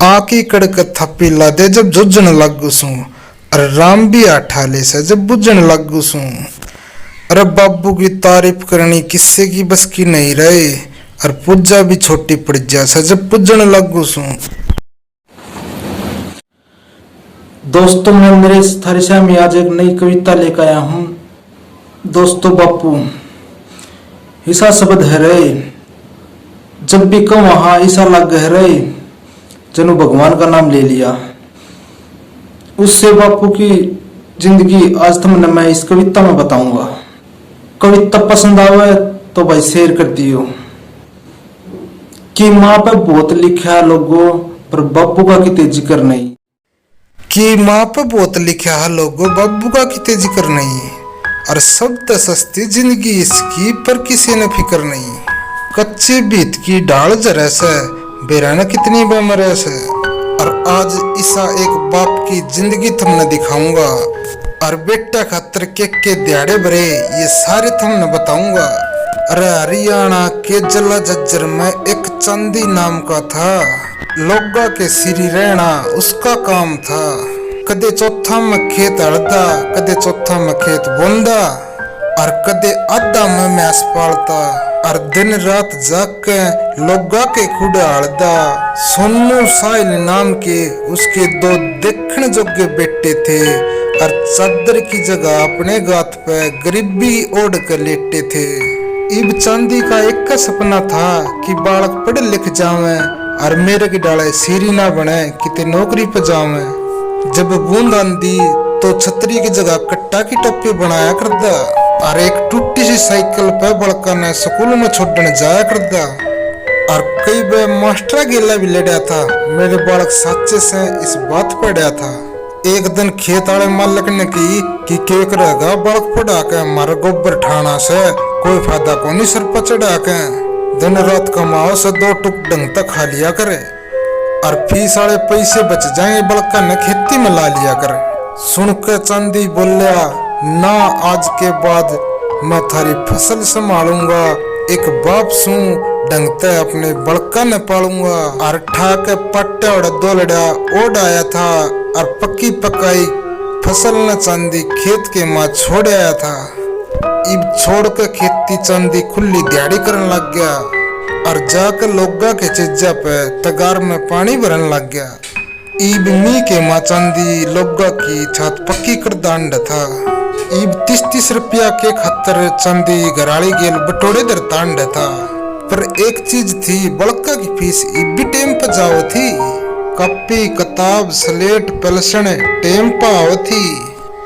आकी कड़क थप्पी ला दे जब जुझन लागू सू। अरे राम भी आठाले से जब बुझन लागू सू। अरे बाबू की तारीफ करनी किस्से की बस की नहीं रहे। और पूजा भी छोटी पड़ जा सा जब पूजन लागू सू। दोस्तों, मैं मेरे थारी सामने आज एक नई कविता लेकर आया हूँ। दोस्तों, बापू ईसा शब्द है रे, जब भी कहूँ वहाँ ईसा लग है रे, जनु भगवान का नाम ले लिया। उससे बापू की जिंदगी आज तुमने मैं इस कविता में बताऊंगा। कविता पसंद आवे तो भाई शेयर कर दियो। कि माँ पे बहुत लिखा है लोगों, पर बापू का कितने जिक्र नहीं। कि माँ पे बहुत लिखा है लोगो, बाबू का किते जिक्र नहीं। और शब्द सस्ती जिंदगी इसकी, पर किसी ने फिक्र नहीं। कच्चे बीत की ढाल जरा से, बेराना कितनी बेमरे से। और आज ईसा एक बाप की जिंदगी तुमने दिखाऊंगा। और बेटा खातर के दिहाड़े भरे ये सारे तुमने बताऊंगा। अरे हरियाणा के जला झज्जर में एक चांदी नाम का था, लोगा के सिरी रहना उसका काम था। कदे चौथा में खेत हड़ता, कदे चौथा में खेत बोंदा, और कदे आधा में मैस पालता। और दिन रात जाग के लोगा के खुड़ा हड़दा। सोनू साहिल नाम के उसके दो देखने जोगे बेटे थे। और चादर की जगह अपने गात पे गरीबी ओढ़ कर लेटे थे। इब चांदी का एक का सपना था कि बालक पढ़ लिख जावे, और मेरे की डाले सीरी ना बने किते नौकरी पे जावे। जब बूंद आंदी तो छतरी की जगह कट्टा की टप्पी बनाया करदा। और एक टूटी सी साइकिल पे बड़का ने स्कूल में छोड़ने जाया करदा। और कई बार मास्टर गेला भी लड़ा था, मेरे बालक सच्चे से इस बात पढ़ा था। एक दिन खेत वाले मालिक ने की कि केक रहेगा बालक पढ़ा के मारे गोबर ठाना से कोई फायदा को नहीं सर पर चढ़ा के। दिन रात कमाओ से दो टुक ढंग तक खा लिया करे, और फीस वाले पैसे बच जाएंगे बड़का ने खेती में ला लिया करे। सुन के चांदी बोलिया, ना आज के बाद मैं थारी फसल संभालूंगा। एक बाप सू ढंगते अपने बड़का ने पालूंगा। और ठाके पट्टे और दोलड़ा ओढ़ आया था, और पक्की पकाई फसल न चांदी खेत के माँ छोड़ आया था। इब छोड़ के खेती चांदी खुली दिहाड़ी करने लग गया। और जाकर लोगा के चिज्जा पे तगार में पानी भरने लग गया। इब मी के माँ चांदी लोगा की छत पक्की कर दांड था। इब 30-30 रुपया के खतर चांदी घराली गेल बटोड़े दर तांड था। पर एक चीज थी, बड़का की फीस इब भी टेम पर जाओ थी। कॉपी किताब स्लेट पेंशन टेम पर आओ थी।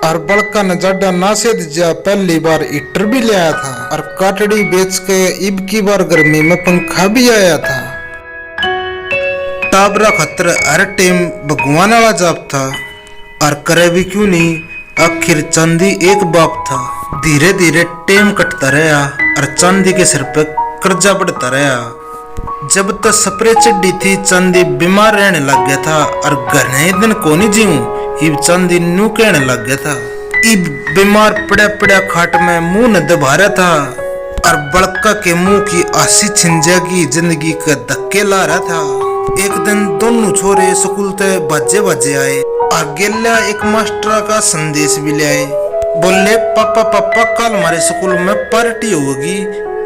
और बड़का ने जाडा ना से जा पहली बार हीटर भी ले आया था। और काटड़ी बेच के इब की बार गर्मी में पंखा भी आया था। टाबरा खतर हर टेम भगवान वाला जाप था। और करे भी क्यों नहीं, आखिर चांदी एक बाप था। धीरे धीरे टेम कटता रहा, और चांदी के सिर पे कर्जा बढ़ता रहा। जब तक स्प्रे चढ़ी थी चांदी बीमार रहने लग गया था। और घने दिन को नहीं जीऊं, इब चांदी नू कहने लग गया था। इब बीमार पड़ा पड़ा खाट में मुंह न दबा रहा था। और बड़का के मुंह की आसी छिंजा की जिंदगी का धक्के ला रहा था। एक दिन दोनों छोरे स्कूल से बाजे बाजे आए, और गेला एक मास्टर का संदेश भी ले आए। बोले, पापा पापा कल हमारे स्कूल में पार्टी होगी,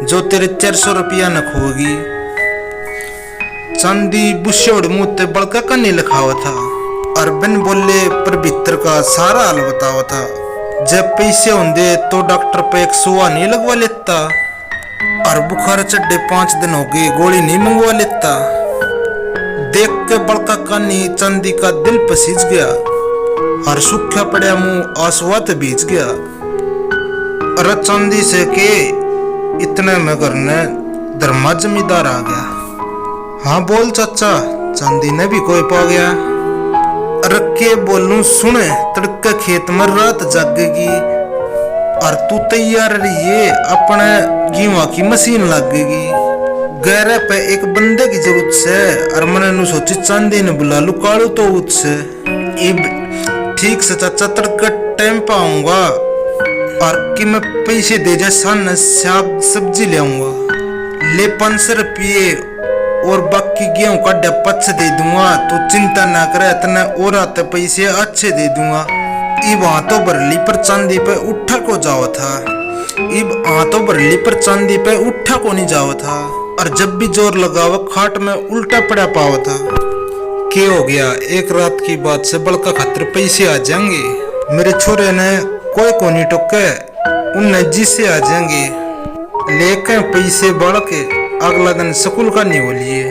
जो तेरे 400 रुपया न खोगी। चांदी बुशोड़ मुंह ते बड़का का नहीं लिखा हुआ था। और बिन बोले पर भीतर का सारा हाल बतावा था। जब पैसे होंगे तो डॉक्टर पे एक सुआ नहीं लगवा लेता। और बुखार चढ़े 5 दिन हो गए, गोली नहीं मंगवा लेता। देख के बड़का कानी चांदी का दिल पसीज गया। और सूखा पड़ा मुंह आंसुआत भीज गया। अरे चांदी से के इतने में करने धर्मा जमींदार आ गया। हाँ बोल चाचा, चांदी ने भी कोई पा गया। अरे के बोलूं सुने, तड़के खेत में रात जागेगी। और तू तैयार रहिए, अपने गेहूं की मशीन लगेगी। गहरे पे एक बंदे की जरूरत से। और मैंने नु सोची चांदी ने बुला लू कालू तो उससे। इब ठीक से चाचा तड़के टाइम पे आऊंगा। और कि मैं पैसे दे जा सन साग सब्जी ले आऊंगा। ले 500 रुपये और बाकी गेहूं का डब्बा दे दूंगा, तो चिंता ना करे, इतने और आते पैसे अच्छे दे दूंगा। इब हाथों भरली पर चांदी पे उठा को जाओ था, इब हाथों भरली पर चांदी पे उठा को नहीं जाओ था, और जब भी जोर लगावा खाट में उल्टा पड़ा पावा था। क्या हो गया, एक रात की बात से बड़का खातिर पैसे आ जाएंगे। मेरे छोरे ने कोई को नहीं टोके, उन्हें जिससे आ जाएंगे, लेकर पैसे बढ़ के अगला दिन स्कूल का नहीं हो लिए,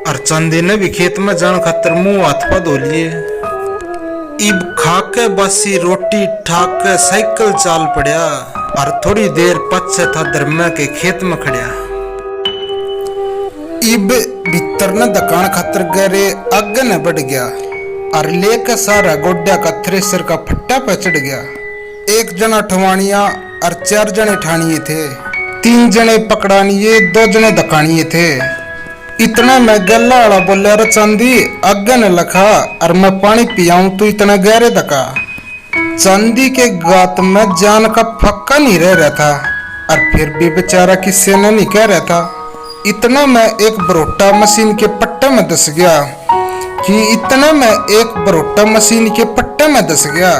और चांदी ने भी खेत में जान खातर मुंह हाथ पा धो लिए। इब खा के बासी रोटी ठाक के साइकिल चाल पड़ा, और थोड़ी देर पीछे था दरम्या के खेत में खड़िया। इब भीतर न दुकान खातर गरे आगे न बढ़ गया, और लेकर सारा गोड्या का थ्रेसर का फट्टा पे चढ़ गया। एक जना ठवानिया और 4 जने ठानिये थे, 3 जने पकड़ानिये, 2 जने दकानिये थे। इतना मैं गला वाला बोला, रे चांदी आगे न लखा, और मैं पानी पियाऊं तो इतना गहरे दका। चांदी के गात में जान का फक्का नहीं रह रहा था, और फिर भी बेचारा किसी ने नहीं कह रहा था। इतना मैं एक बरोटा मशीन के पट्टे में दस गया, कि इतना मैं एक बरोटा मशीन के पट्टे में दस गया।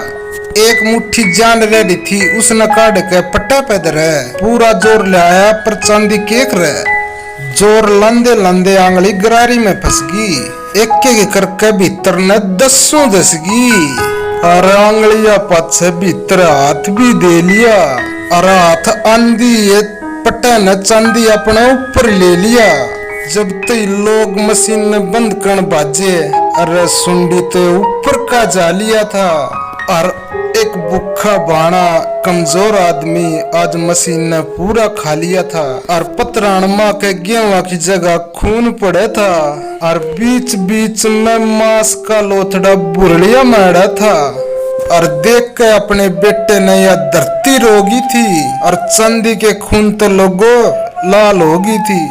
एक मुट्ठी जान रेडी थी, उसने काट के पट्टा पे धरे, पूरा जोर ले आया, पर चांदी केक रहे। जोर लंदे लंदे आंगली गरारी में फंस गई, एक एक करके भीतर ने 10 दसगी, और आंगलिया पाछे भीतर हाथ भी दे लिया, और हाथ आंधी पट्टा ने चांदी अपने ऊपर ले लिया। जब तक लोग मशीन ने बंद कर बाजे, अरे सुंडी तो ऊपर का जा लिया था, और एक भूखा बाणा कमजोर आदमी आज मशीन ने पूरा खा लिया था, और पतरान माँ के गेहूं की जगह खून पड़े था, और बीच बीच में मांस का लोथड़ा बुरलिया मारा था। और देख के अपने बेटे ने यह धरती रोगी थी, और चांदी के खून तो लोगो लाल होगी थी।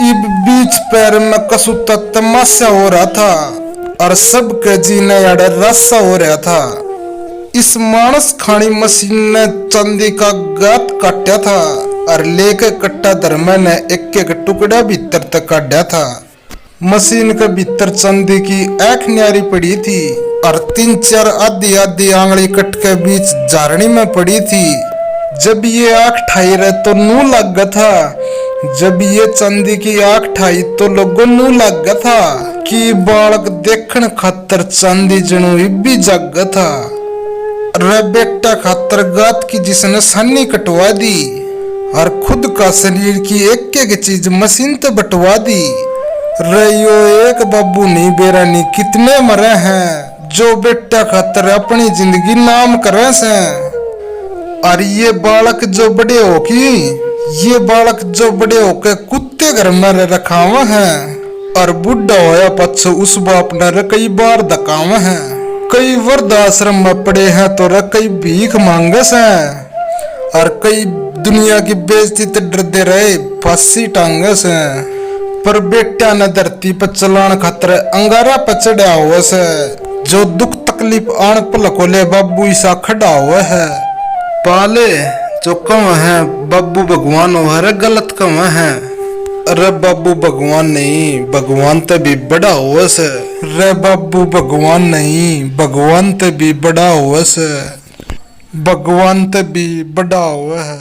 इब बीच पैर में कसूता तमाशा हो रहा था, और सबके जीने अड़े रस्सा हो रहा था। इस मानस खानी मशीन ने चांदी का गात काटा था, और लेके कट्टा धर्म ने एक एक टुकड़ा भीतर तक काटा था। मशीन के भीतर चांदी की आंख न्यारी पड़ी थी, और 3-4 आधी आधी आंगली कट के बीच झारनी में पड़ी थी। जब ये आंख ठाई रहे तो नू लग गया था, जब ये चांदी की आंख ठाई तो लोगों नू लग गया था, कि बालक देखने खातर चांदी जनू भी जग गया था। रे बेटा खातर गात की जिसने सन्नी कटवा दी, और खुद का शरीर की एक एक चीज मशीन तो बटवा दी। रे यो एक बाबू नहीं बेरा नहीं कितने मरे हैं, जो बेटा खातर अपनी जिंदगी नाम करे से। और ये बालक जो बड़े होके कुत्ते घर में रखा हुआ है, और बुढ़ा होया पछो उस बाप ने कई बार धकावा है। कई वृद्धाश्रम में पड़े हैं तो कई भीख मांगस हैं, और कई दुनिया की बेइज्जती से डरते रहे फांसी टांगस हैं। पर बेटा न धरती पर चलान खातर अंगारा पर चढ़ा हुआ से, जो दुख तकलीफ आन पलकोले बाबू ईसा खड़ा हुआ है। पाले जो कम है बाबू भगवान हो, हर गलत कम है। अरे बाबू भगवान नहीं, भगवान तो भी बड़ा हुआ से। रे बाबू भगवान नहीं, भगवान तो भी बड़ा हुआ से, भगवान तो भी बड़ा हुआ है।